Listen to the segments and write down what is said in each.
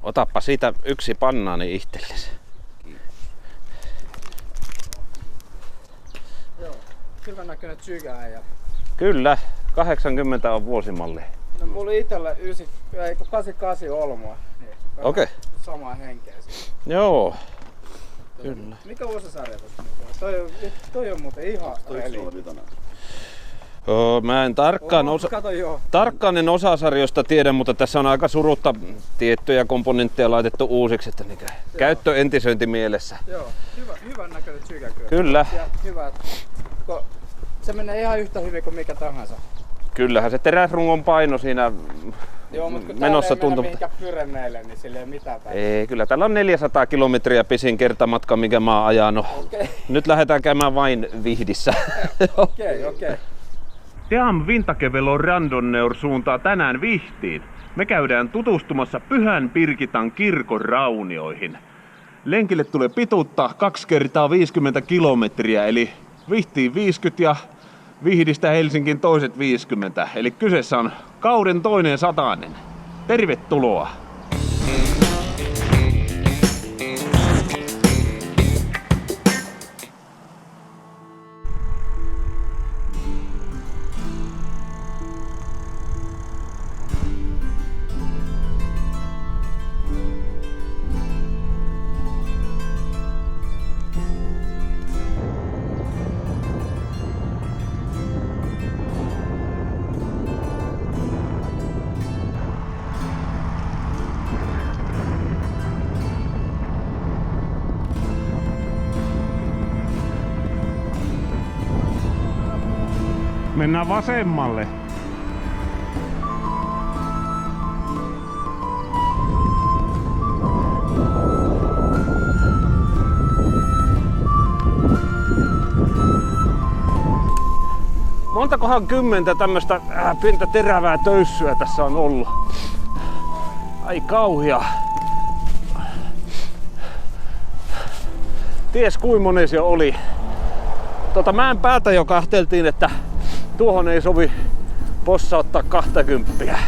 Otappa siitä yksi pannaani itsellesi. Joo, hyvän näköinen Tsygä-äijä. Kyllä, 80 on vuosimalli. No mulla itellä 88 Olmoa. Niin Okei. Samaa henkeä siinä. Joo. Kyllä. Mikä osasarja tuossa mukaan? Toi on muuten ihan reli. Mä en tarkkaan en osasarjoista tiedä, mutta tässä on aika surutta tiettyjä komponentteja laitettu uusiksi, että käyttö entisöinti mielessä. Joo, hyvän näköinen Tsygä Kyllä. Ja hyvä, se menee ihan yhtä hyvin kuin mikä tahansa. Kyllähän se teräsrungon paino siinä Joo, mutta kun menossa täällä ei tuntuu. mennä mihinkään Pyreneille, niin sillä ei mitään päin. Ei, kyllä täällä on 400 kilometriä pisin kertamatka, mikä mä oon ajanut. Okay. Nyt lähdetään käymään vain Vihdissä. Okei. Team Vintakevelo Randonneur suuntaa tänään Vihtiin. Me käydään tutustumassa Pyhän Pirkitan kirkon raunioihin. Lenkille tulee pituutta 2 × 50 kilometriä, eli Vihtiin 50 ja Vihdistä Helsinkiin toiset 50. Eli kyseessä on kauden toinen satanen. Tervetuloa! Mennään vasemmalle. Montakohan 10 tämmöstä pientä terävää töyssyä tässä on ollut. Ai kauhia. Ties kuinka monen se oli. Mäen päätä jo kahteltiin, että tuohon ei sovi possauttaa 20.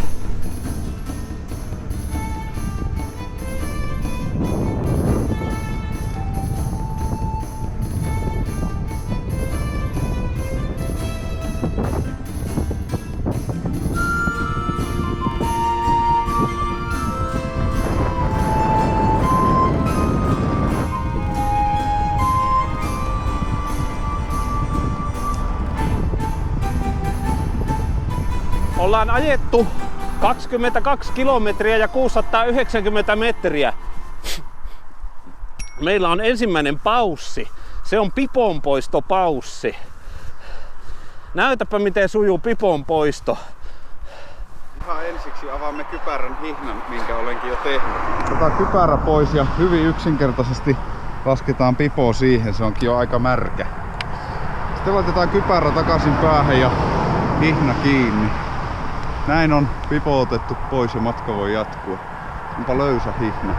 Ollaan ajettu 22 kilometriä ja 690 metriä. Meillä on ensimmäinen paussi. Se on piponpoistopaussi. Näytäpä miten sujuu piponpoisto. Ihan ensiksi avaamme kypärän hihnan, minkä olenkin jo tehnyt. Otetaan kypärä pois ja hyvin yksinkertaisesti lasketaan pipo siihen. Se onkin jo aika märkä. Sitten laitetaan kypärä takaisin päähän ja hihna kiinni. Näin on pipo otettu pois ja matka voi jatkua. Onpa löysä hihna.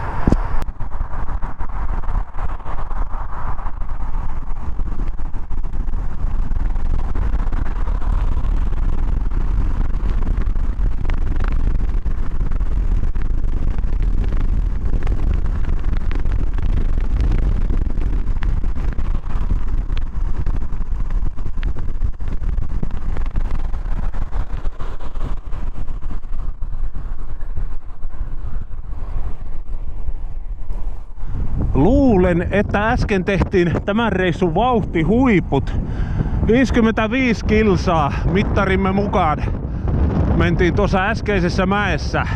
Luulen, että äsken tehtiin tämän reissun vauhtihuiput. 55 kilsaa mittarimme mukaan mentiin tuossa äskeisessä mäessä.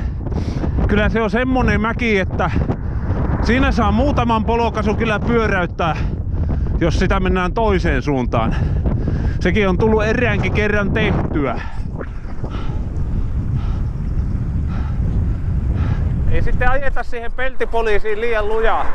Kyllä se on semmonen mäki, että siinä saa muutaman polokasun kyllä pyöräyttää, jos sitä mennään toiseen suuntaan. Sekin on tullut eräänkin kerran tehtyä. Ei sitten ajeta siihen peltipoliisiin liian lujaa.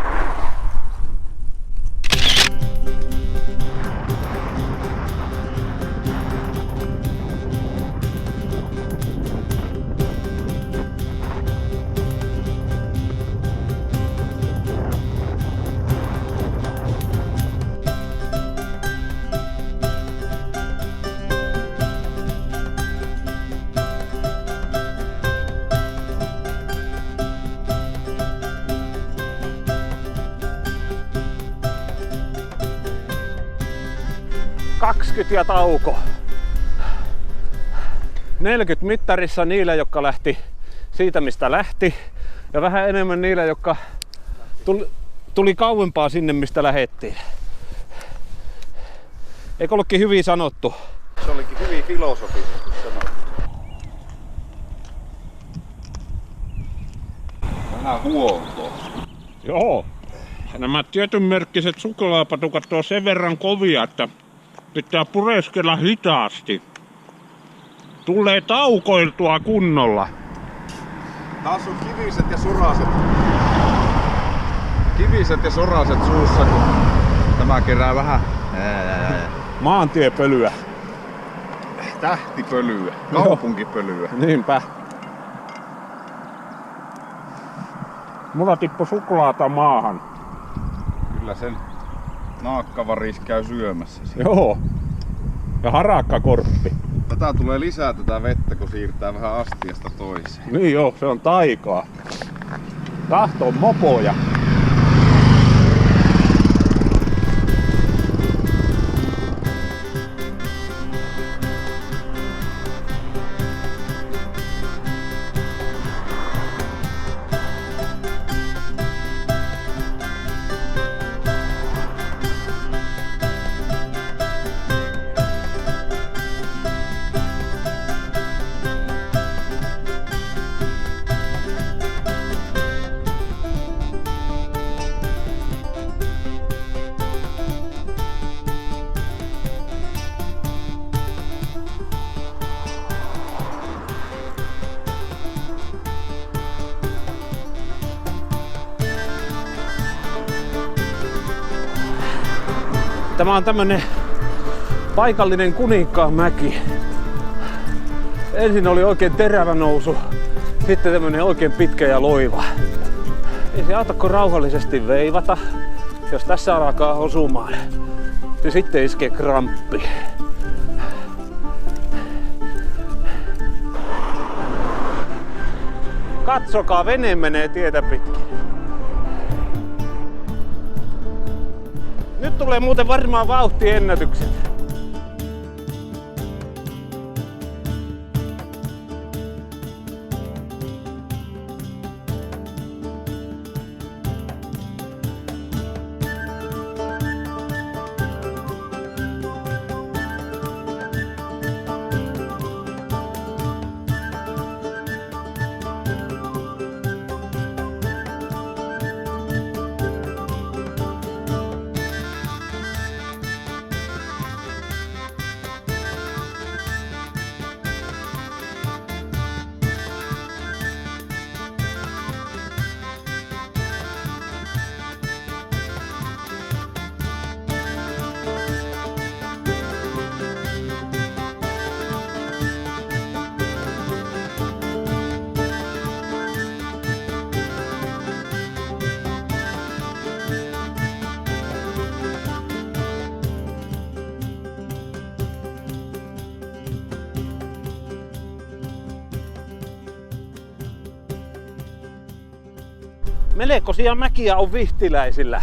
20 ja tauko. 40 mittarissa niillä, jotka lähti siitä, mistä lähti. Ja vähän enemmän niillä, jotka tuli kauempaa sinne, mistä lähettiin. Eikö ollutkin hyvin sanottu? Se olikin hyvin filosofisesti sanottu. Vähän huoltoa. Joo. Nämä tietynmerkkiset suklaapatukat on sen verran kovia, että pitää pureskella hitaasti. Tulee taukoiltua kunnolla. Taas on kiviset ja soraset. Kiviset ja soraset suussa, kun tämä kerää vähän Maantiepölyä. tähtipölyä, kaupunkipölyä. Niinpä. Mulla tippui suklaata maahan. Kyllä sen naakkavaris käy syömässä. Joo. Ja harakkakorppi. Tätä tulee lisää tätä vettä, kun siirtää vähän astiasta toiseen. Niin joo, se on taikaa. Tahto on mopoja. Tämä on tämmönen paikallinen Kuninkaan mäki. Ensin oli oikein terävä nousu, sitten tämmönen oikein pitkä ja loiva. Ei se auta, kun rauhallisesti veivata. Jos tässä alkaa osumaan, niin sitten iskee kramppi. Katsokaa, vene menee tietä pitkin. Nyt tulee muuten varmaan vauhtiennätykset. Melkoisia mäkiä on vihtiläisillä.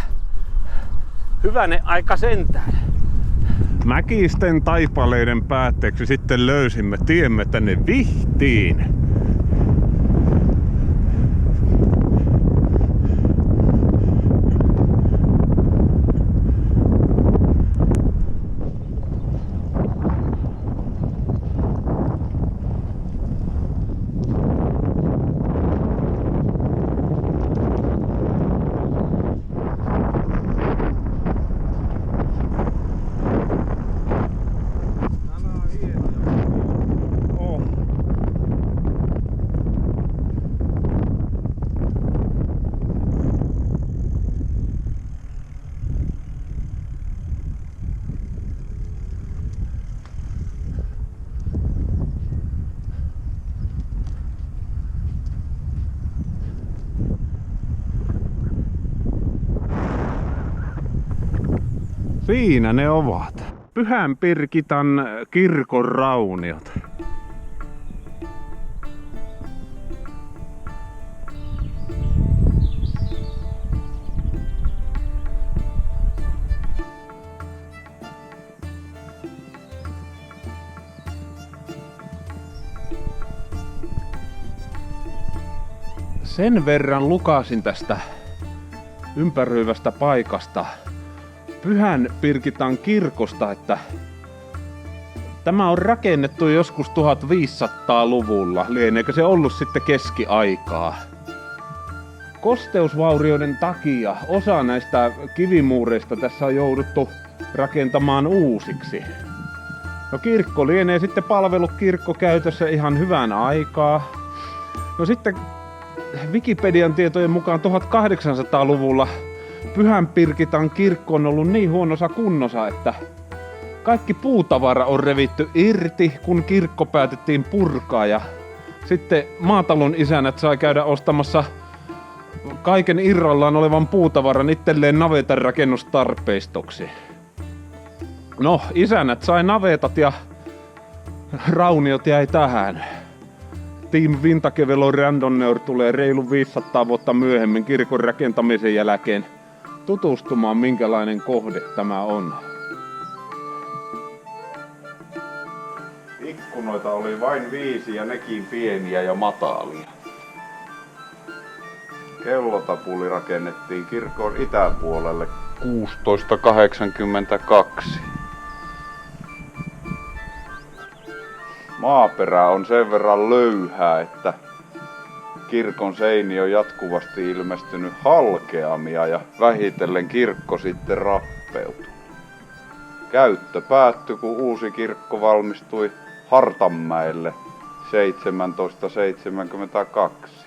Hyvänen aika sentään. Mäkisten taipaleiden päätteeksi sitten löysimme tiemme tänne Vihtiin. Siinä ne ovat. Pyhän Pirkitan kirkon rauniot. Sen verran lukasin tästä ympäröivästä paikasta Pyhän Pirkitan kirkosta, että tämä on rakennettu joskus 1500-luvulla. Lieneekö se ollut sitten keskiaikaa? Kosteusvaurioiden takia osa näistä kivimuureista tässä on jouduttu rakentamaan uusiksi. No kirkko lienee sitten palvellut kirkkokäytössä ihan hyvän aikaa. No sitten Wikipedian tietojen mukaan 1800-luvulla Pyhän Pirkitan kirkko on ollut niin huonossa kunnossa, että kaikki puutavara on revitty irti, kun kirkko päätettiin purkaa. Ja sitten maatalon isännät sai käydä ostamassa kaiken irrallaan olevan puutavaran itselleen navetan rakennustarpeistoksi. No, isännät sai navetat ja rauniot jäi tähän. Team Vintakevelo Randonneur tulee reilu 500 vuotta myöhemmin kirkon rakentamisen jälkeen tutustumaan, minkälainen kohde tämä on. Ikkunoita oli vain 5 ja nekin pieniä ja matalia. Kellotapuli rakennettiin kirkon itäpuolelle 1682. Maaperä on sen verran löyhää, että kirkon seini on jatkuvasti ilmestynyt halkeamia ja vähitellen kirkko sitten rappeutui. Käyttö päättyi, kun uusi kirkko valmistui Hartanmäelle 1772.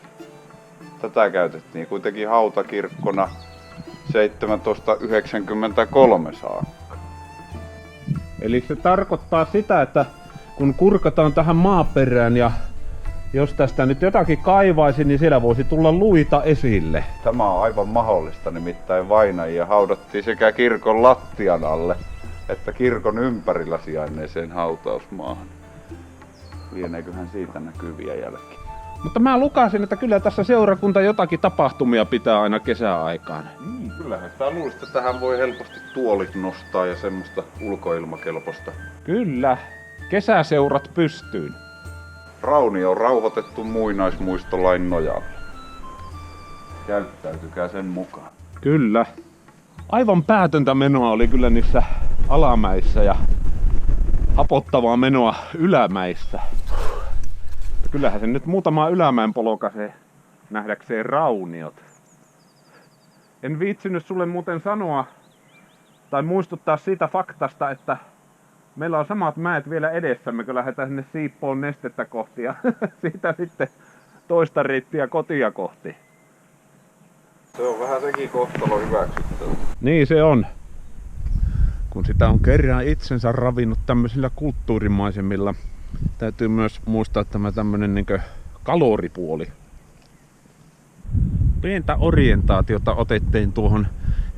Tätä käytettiin kuitenkin hautakirkkona 1793 saakka. Eli se tarkoittaa sitä, että kun kurkataan tähän maaperään ja jos tästä nyt jotakin kaivaisi, niin siellä voisi tulla luita esille. Tämä on aivan mahdollista, nimittäin vainajia haudattiin sekä kirkon lattian alle että kirkon ympärillä sijainneeseen hautausmaahan. Lieneeköhän siitä näkyviä jälkiä. Mutta mä lukasin, että kyllä tässä seurakunta jotakin tapahtumia pitää aina kesäaikaan. Kyllähän sitä luulisi, että tähän voi helposti tuolit nostaa ja semmoista ulkoilmakelpoista. Kyllä, kesäseurat pystyyn. Rauni on rauhoitettu muinaismuistolain nojalla. Käyttäytykää sen mukaan. Kyllä. Aivan päätöntä menoa oli kyllä niissä alamäissä ja hapottavaa menoa ylämäissä. Kyllähän se nyt muutama ylämäen polokasee nähdäkseen rauniot. En viitsinyt sulle muuten sanoa tai muistuttaa siitä faktasta, että meillä on samat mäet vielä edessämme, kun lähdetään sinne Siippoon nestettä kohti ja siitä sitten toista reittiä kotia kohti. Se on vähän sekin kohtalo hyväksyttävä. Niin se on. Kun sitä on kerran itsensä ravinnut tämmöisillä kulttuurimaisemilla, täytyy myös muistaa tämä tämmönen niinkö kaloripuoli. Pientä orientaatiota otettiin tuohon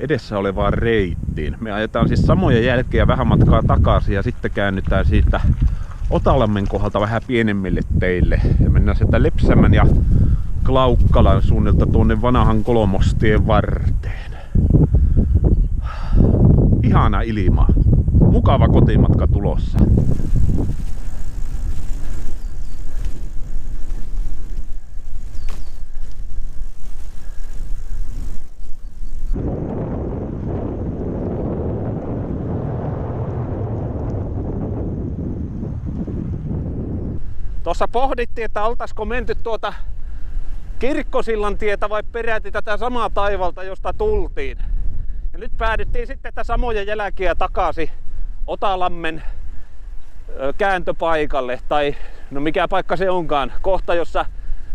edessä olevaan reittiin. Me ajetaan siis samoja jälkiä vähän matkaa takaisin ja sitten käännytään siitä Otalammen kohdalta vähän pienemmille teille. Ja mennään sieltä Lepsämän ja Klaukkalan suunnilta tuonne vanhan Kolmostien varteen. Ihana ilma. Mukava kotimatka tulossa. Tuossa pohdittiin, että oltaisiko menty tuota Kirkkosillan tietä vai peräti tätä samaa taivalta, josta tultiin. Ja nyt päädyttiin sitten tätä samoja jälkiä takaisin Otalammen kääntöpaikalle. Tai no mikä paikka se onkaan. Kohta, jossa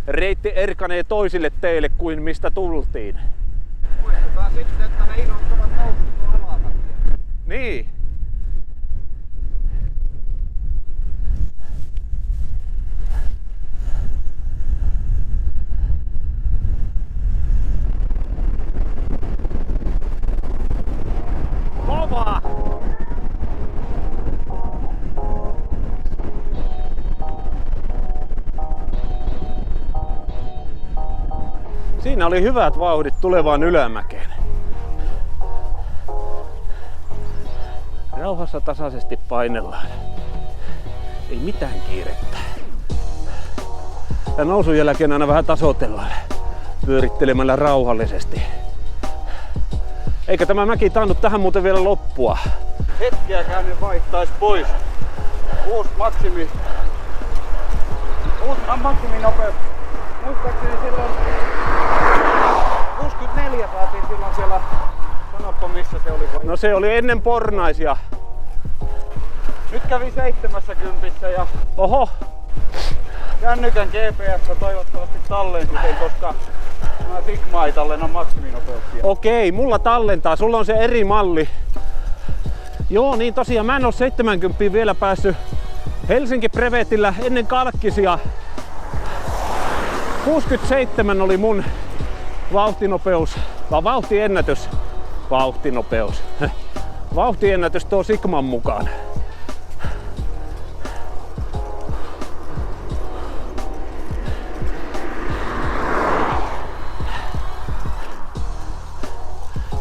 reitti erkanee toisille teille kuin mistä tultiin. Muistetaan sitten, että ne innoittavat noussut alamäkiä. Niin. Kova! Siinä oli hyvät vauhdit tulevaan ylämäkeen. Rauhassa tasaisesti painellaan. Ei mitään kiirettä. Ja nousun jälkeen aina vähän tasoitellaan. pyörittelemällä rauhallisesti. Eikä tämä mäki tainnut tähän muuten vielä loppua. Hetkeäkään ne vaihtais pois. Uusi maksiminopeus. Muistaakseni silloin 64 saatiin silloin siellä. Sanoppa missä se oli. No se oli ennen Pornaisia. Nyt kävi 70 ja Oho! kännykän GPS toivottavasti tallensi sen, koska nämä Sigma ei tallenna maksiminopeuksia. Okei, mulla tallentaa. Sulla on se eri malli. Joo, niin tosiaan mä en oo 70 vielä päässyt Helsinki Brevetillä ennen Kalkkisia. 67 oli mun vauhtinopeus, vai vauhtiennätys. Vauhtinopeus. Vauhtiennätys tuo Sigman mukaan.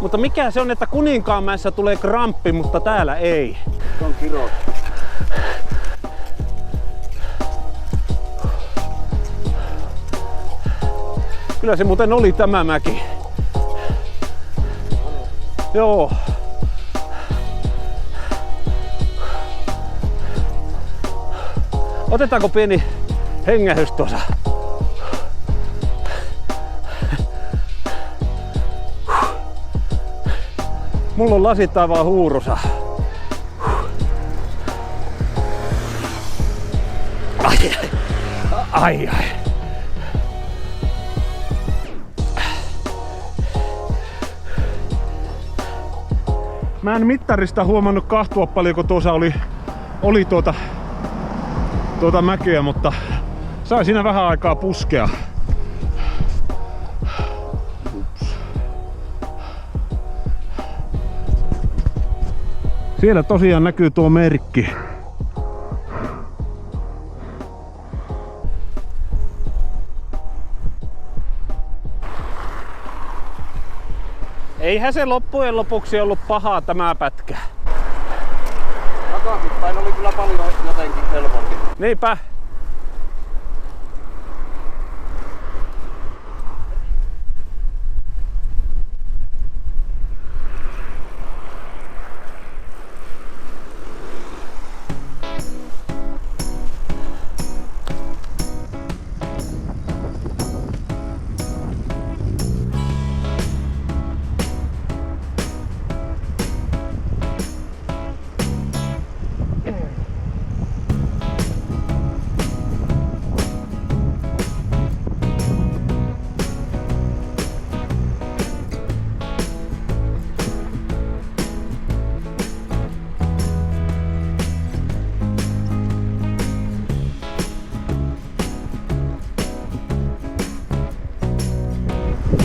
Mutta mikä se on, että Kuninkaanmäessä tulee kramppi, mutta täällä ei? Se on kirous. Kyllä se muuten oli tämä mäki. Joo. Otetaanko pieni hengähdys tuossa? Mulla on lasit aivan huurussa. Ai. Mä en mittarista huomannut kahtua paljonko tuossa oli tuota mäkeä, mutta sai siinä vähän aikaa puskea. Siellä tosiaan näkyy tuo merkki. Eihän se loppujen lopuksi ollut pahaa tämä pätkä. Takaisinpäin oli kyllä paljon jotenkin helpompi. Niinpä.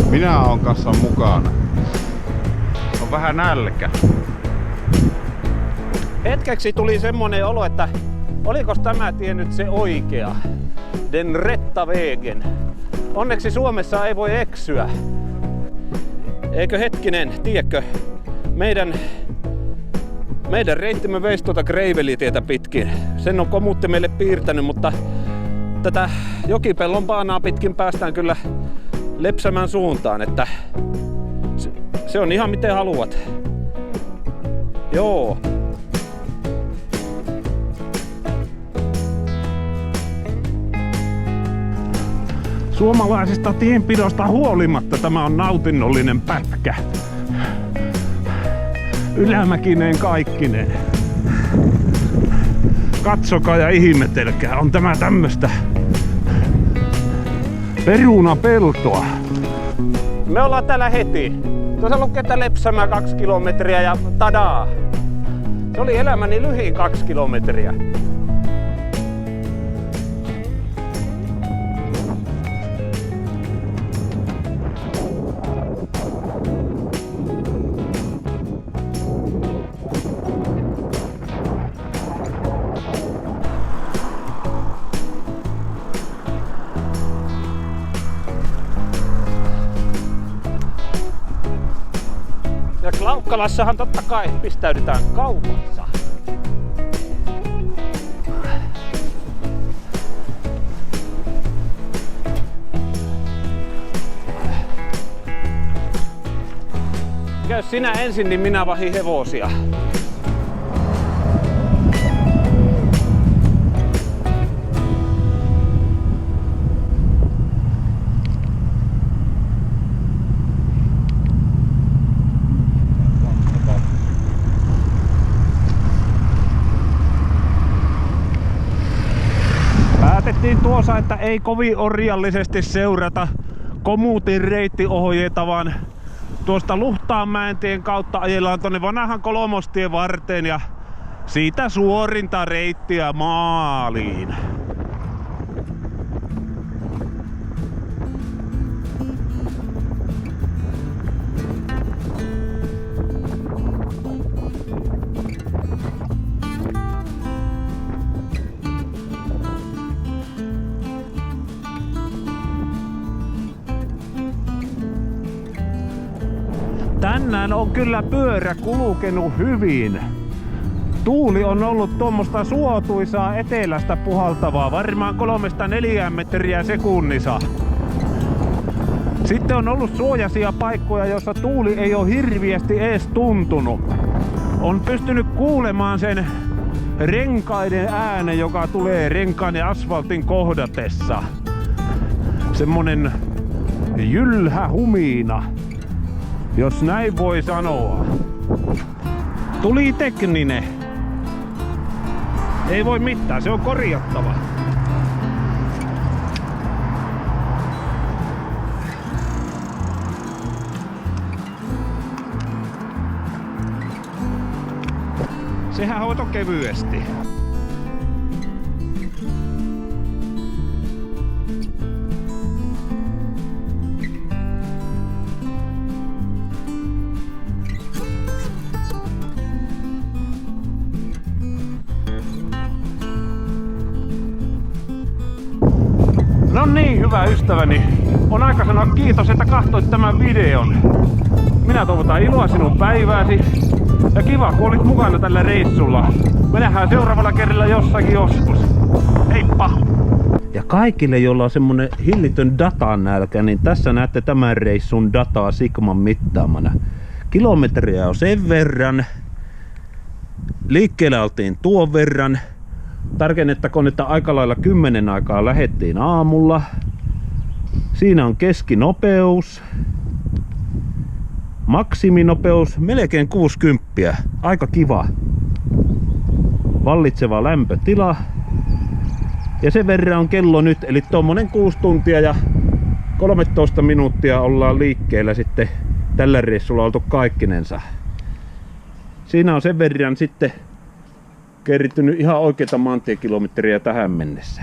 Minä oon kanssa mukana. On vähän nälkä. Hetkeksi tuli semmonen olo, että oliko tämä tie nyt se oikea? Den rätta vägen. Onneksi Suomessa ei voi eksyä. Eikö hetkinen, tiedätkö? Meidän reittimme veisi tuota Greivelitietä pitkin. Sen on Komutti meille piirtänyt, mutta tätä Jokipellon baanaa pitkin päästään kyllä Lepsämän suuntaan, että se on ihan miten haluat. Joo. Suomalaisesta tienpidosta huolimatta tämä on nautinnollinen pätkä. Ylämäkineen kaikkineen. Katsokaa ja ihmetelkää, on tämä tämmöstä perunapeltoa. Me ollaan täällä heti. Tuossa lukee, että Lepsämä 2 kilometriä ja tadaa. Se oli elämäni lyhin 2 kilometriä. Ja Klaukkalassahan totta kai pistäydytään kaupassa. käy sinä ensin, niin minä vahin hevosia. Päätettiin tuossa, että ei kovin orjallisesti seurata komuutin reittiohjeita, vaan tuosta Luhtaanmäentien kautta ajellaan tonne vanhan Kolmostien varteen ja siitä suorinta reittiä maaliin. Tänään on kyllä pyörä kulkenut hyvin. Tuuli on ollut tuommoista suotuisaa etelästä puhaltavaa, varmaan 3-4 metriä sekunnissa. Sitten on ollut suojaisia paikkoja, joissa tuuli ei ole hirviästi edes tuntunut. On pystynyt kuulemaan sen renkaiden äänen, joka tulee renkaan ja asfaltin kohdatessa. Semmonen jylhä humina, jos näin voi sanoa. Tuli tekninen. Ei voi mitään, se on korjattava. Sehän hoito kevyesti. No niin, hyvä ystäväni. On aika sanoa kiitos, että katsoit tämän videon. Minä toivotan iloa sinun päivääsi. Ja kiva, kun olit mukana tällä reissulla. Me nähdään seuraavalla kerralla jossakin joskus. Heippa! Ja kaikille, joilla on semmonen hillitön datan nälkä, niin tässä näette tämän reissun dataa Sigman mittaamana. Kilometriä on sen verran. Liikkeellä oltiin tuon verran. Tarkennettakoon, että aika lailla 10 aikaa lähettiin aamulla. Siinä on keskinopeus. Maksiminopeus melkein 60. Aika kiva. Vallitseva lämpötila. Ja sen verran on kello nyt, eli tommonen 6 tuntia ja 13 minuuttia ollaan liikkeellä sitten tällä reissulla oltu kaikkinensa. Siinä on sen verran sitten kertynyt ihan oikeita maantiekilometriä tähän mennessä.